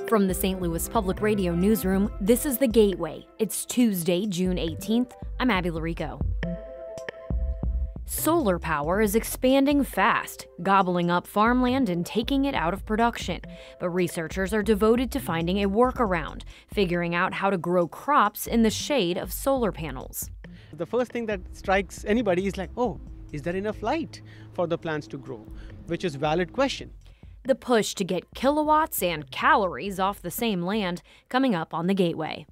From the St. Louis Public Radio newsroom, this is The Gateway. It's Tuesday, June 18th. I'm Abby Larico. Solar power is expanding fast, gobbling up farmland and taking it out of production. But researchers are devoted to finding a workaround, figuring out how to grow crops in the shade of solar panels. The first thing that strikes anybody is like, oh, is there enough light for the plants to grow? Which is a valid question. The push to get kilowatts and calories off the same land coming up on The Gateway.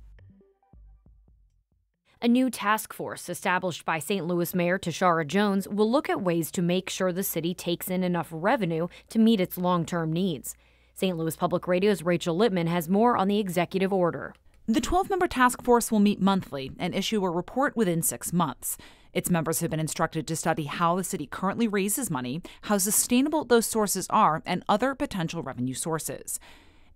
A new task force established by St. Louis Mayor Tashara Jones will look at ways to make sure the city takes in enough revenue to meet its long-term needs. St. Louis Public Radio's Rachel Lippman has more on the executive order. The 12-member task force will meet monthly and issue a report within 6 months. Its members have been instructed to study how the city currently raises money, how sustainable those sources are, and other potential revenue sources.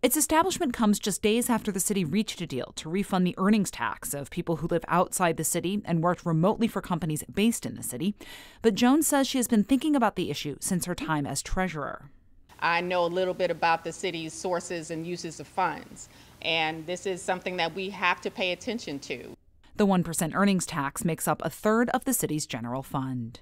Its establishment comes just days after the city reached a deal to refund the earnings tax of people who live outside the city and worked remotely for companies based in the city. But Jones says she has been thinking about the issue since her time as treasurer. I know a little bit about the city's sources and uses of funds, and this is something that we have to pay attention to. The 1% earnings tax makes up a third of the city's general fund.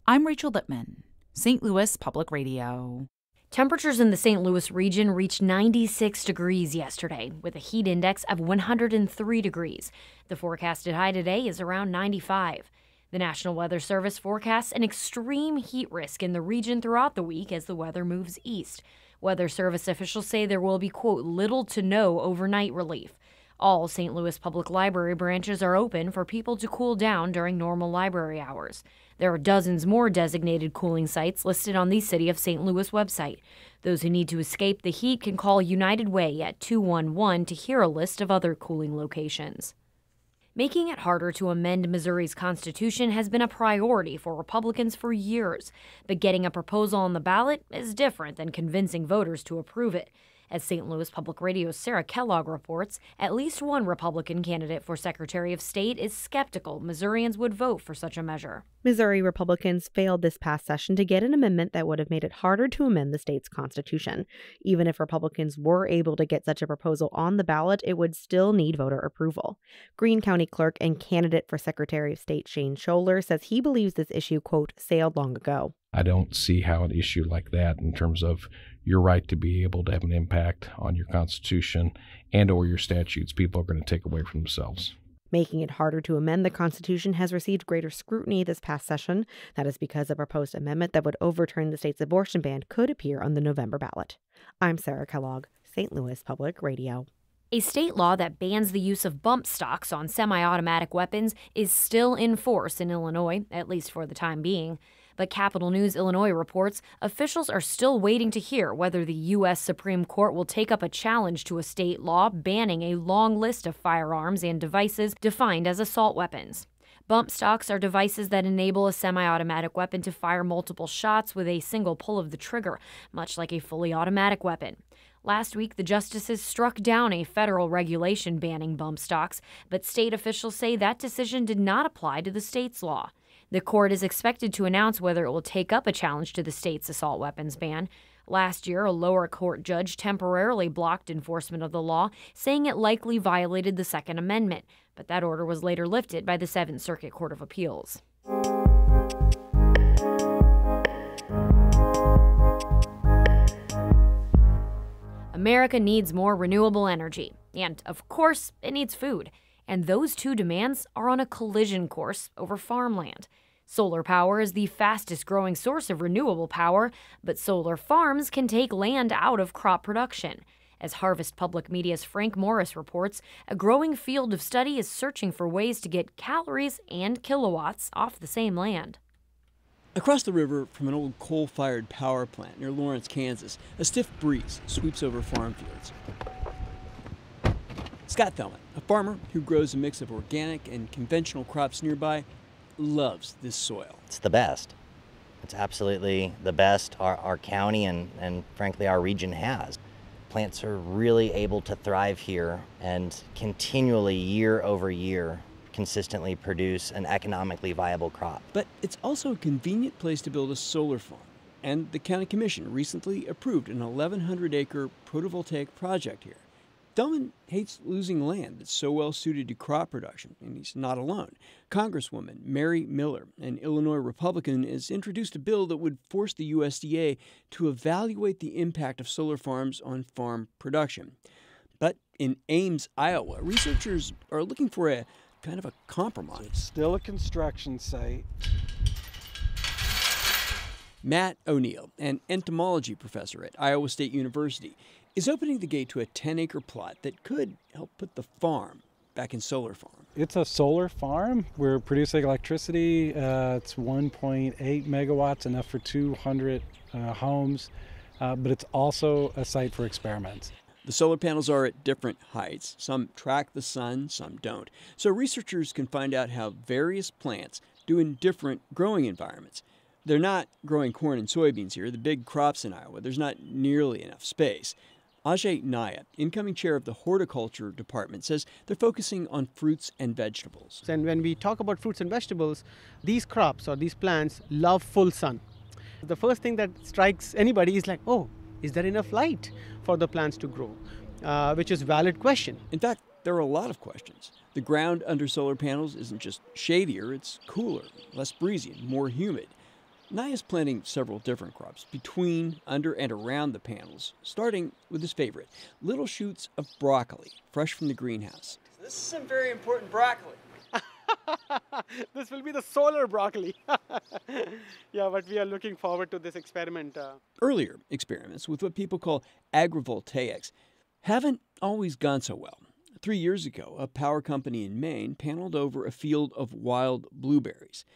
I'm Rachel Lippman, St. Louis Public Radio. Temperatures in the St. Louis region reached 96 degrees yesterday, with a heat index of 103 degrees. The forecasted high today is around 95. The National Weather Service forecasts an extreme heat risk in the region throughout the week as the weather moves east. Weather Service officials say there will be, quote, little to no overnight relief. All St. Louis Public Library branches are open for people to cool down during normal library hours. There are dozens more designated cooling sites listed on the City of St. Louis website. Those who need to escape the heat can call United Way at 211 to hear a list of other cooling locations. Making it harder to amend Missouri's constitution has been a priority for Republicans for years, but getting a proposal on the ballot is different than convincing voters to approve it. As St. Louis Public Radio's Sarah Kellogg reports, at least one Republican candidate for Secretary of State is skeptical Missourians would vote for such a measure. Missouri Republicans failed this past session to get an amendment that would have made it harder to amend the state's constitution. Even if Republicans were able to get such a proposal on the ballot, it would still need voter approval. Greene County Clerk and candidate for Secretary of State Shane Scholler says he believes this issue, quote, sailed long ago. I don't see how an issue like that, in terms of your right to be able to have an impact on your Constitution and or your statutes, people are going to take away from themselves. Making it harder to amend the Constitution has received greater scrutiny this past session. That is because a proposed amendment that would overturn the state's abortion ban could appear on the November ballot. I'm Sarah Kellogg, St. Louis Public Radio. A state law that bans the use of bump stocks on semi-automatic weapons is still in force in Illinois, at least for the time being. But Capital News Illinois reports officials are still waiting to hear whether the U.S. Supreme Court will take up a challenge to a state law banning a long list of firearms and devices defined as assault weapons. Bump stocks are devices that enable a semi-automatic weapon to fire multiple shots with a single pull of the trigger, much like a fully automatic weapon. Last week, the justices struck down a federal regulation banning bump stocks, but state officials say that decision did not apply to the state's law. The court is expected to announce whether it will take up a challenge to the state's assault weapons ban. Last year, a lower court judge temporarily blocked enforcement of the law, saying it likely violated the Second Amendment, but that order was later lifted by the Seventh Circuit Court of Appeals. America needs more renewable energy, and, of course, it needs food. And those two demands are on a collision course over farmland. Solar power is the fastest growing source of renewable power, but solar farms can take land out of crop production. As Harvest Public Media's Frank Morris reports, a growing field of study is searching for ways to get calories and kilowatts off the same land. Across the river from an old coal-fired power plant near Lawrence, Kansas, a stiff breeze sweeps over farm fields. Scott Thelman, a farmer who grows a mix of organic and conventional crops nearby, loves this soil. It's the best. It's absolutely the best our county and frankly our region has. Plants are really able to thrive here and continually, year over year, consistently produce an economically viable crop. But it's also a convenient place to build a solar farm. And the county commission recently approved an 1,100-acre photovoltaic project here. Delman hates losing land that's so well suited to crop production, and he's not alone. Congresswoman Mary Miller, an Illinois Republican, has introduced a bill that would force the USDA to evaluate the impact of solar farms on farm production. But in Ames, Iowa, researchers are looking for a kind of a compromise. So it's still a construction site. Matt O'Neill, an entomology professor at Iowa State University, is opening the gate to a 10-acre plot that could help put the farm back in solar farm. It's a solar farm. We're producing electricity. It's 1.8 megawatts, enough for 200 homes, but it's also a site for experiments. The solar panels are at different heights. Some track the sun, some don't. So researchers can find out how various plants do in different growing environments. They're not growing corn and soybeans here, the big crops in Iowa. There's not nearly enough space. Ajay Naya, incoming chair of the horticulture department, says they're focusing on fruits and vegetables. And when we talk about fruits and vegetables, these crops or these plants love full sun. The first thing that strikes anybody is like, oh, is there enough light for the plants to grow? Which is a valid question. In fact, there are a lot of questions. The ground under solar panels isn't just shadier, it's cooler, less breezy, and more humid. Naya's planting several different crops between, under, and around the panels, starting with his favorite, little shoots of broccoli, fresh from the greenhouse. This is some very important broccoli. This will be the solar broccoli. Yeah, but we are looking forward to this experiment. Earlier experiments with what people call agrivoltaics haven't always gone so well. 3 years ago, a power company in Maine paneled over a field of wild blueberries.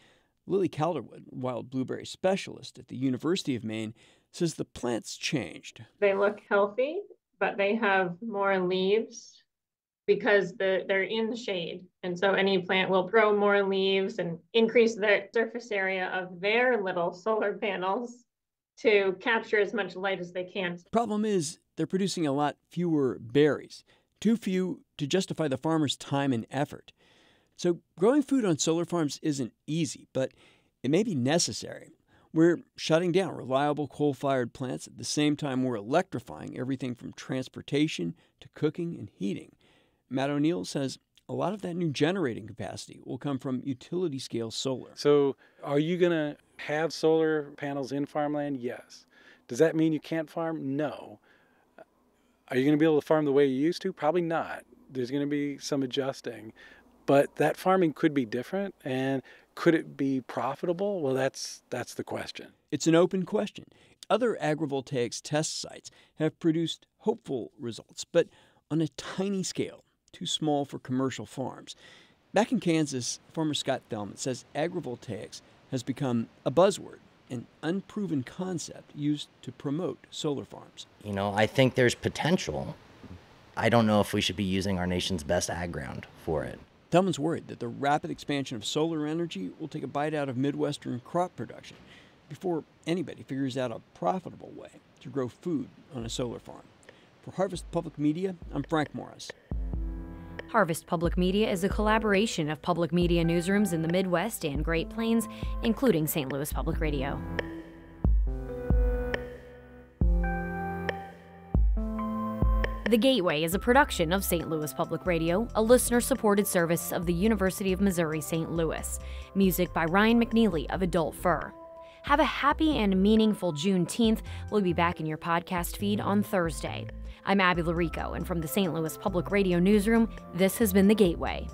Lily Calderwood, wild blueberry specialist at the University of Maine, says the plants changed. They look healthy, but they have more leaves because they're in the shade. And so any plant will grow more leaves and increase the surface area of their little solar panels to capture as much light as they can. Problem is, they're producing a lot fewer berries, too few to justify the farmer's time and effort. So growing food on solar farms isn't easy, but it may be necessary. We're shutting down reliable coal-fired plants at the same time we're electrifying everything from transportation to cooking and heating. Matt O'Neill says a lot of that new generating capacity will come from utility-scale solar. So are you going to have solar panels in farmland? Yes. Does that mean you can't farm? No. Are you going to be able to farm the way you used to? Probably not. There's going to be some adjusting. But that farming could be different, and could it be profitable? Well, that's the question. It's an open question. Other agrivoltaics test sites have produced hopeful results, but on a tiny scale, too small for commercial farms. Back in Kansas, farmer Scott Thelman says agrivoltaics has become a buzzword, an unproven concept used to promote solar farms. You know, I think there's potential. I don't know if we should be using our nation's best ag ground for it. Thelman's worried that the rapid expansion of solar energy will take a bite out of Midwestern crop production before anybody figures out a profitable way to grow food on a solar farm. For Harvest Public Media, I'm Frank Morris. Harvest Public Media is a collaboration of public media newsrooms in the Midwest and Great Plains, including St. Louis Public Radio. The Gateway is a production of St. Louis Public Radio, a listener-supported service of the University of Missouri St. Louis. Music by Ryan McNeely of Adult Fur. Have a happy and meaningful Juneteenth. We'll be back in your podcast feed on Thursday. I'm Abby Larico, and from the St. Louis Public Radio newsroom, this has been The Gateway.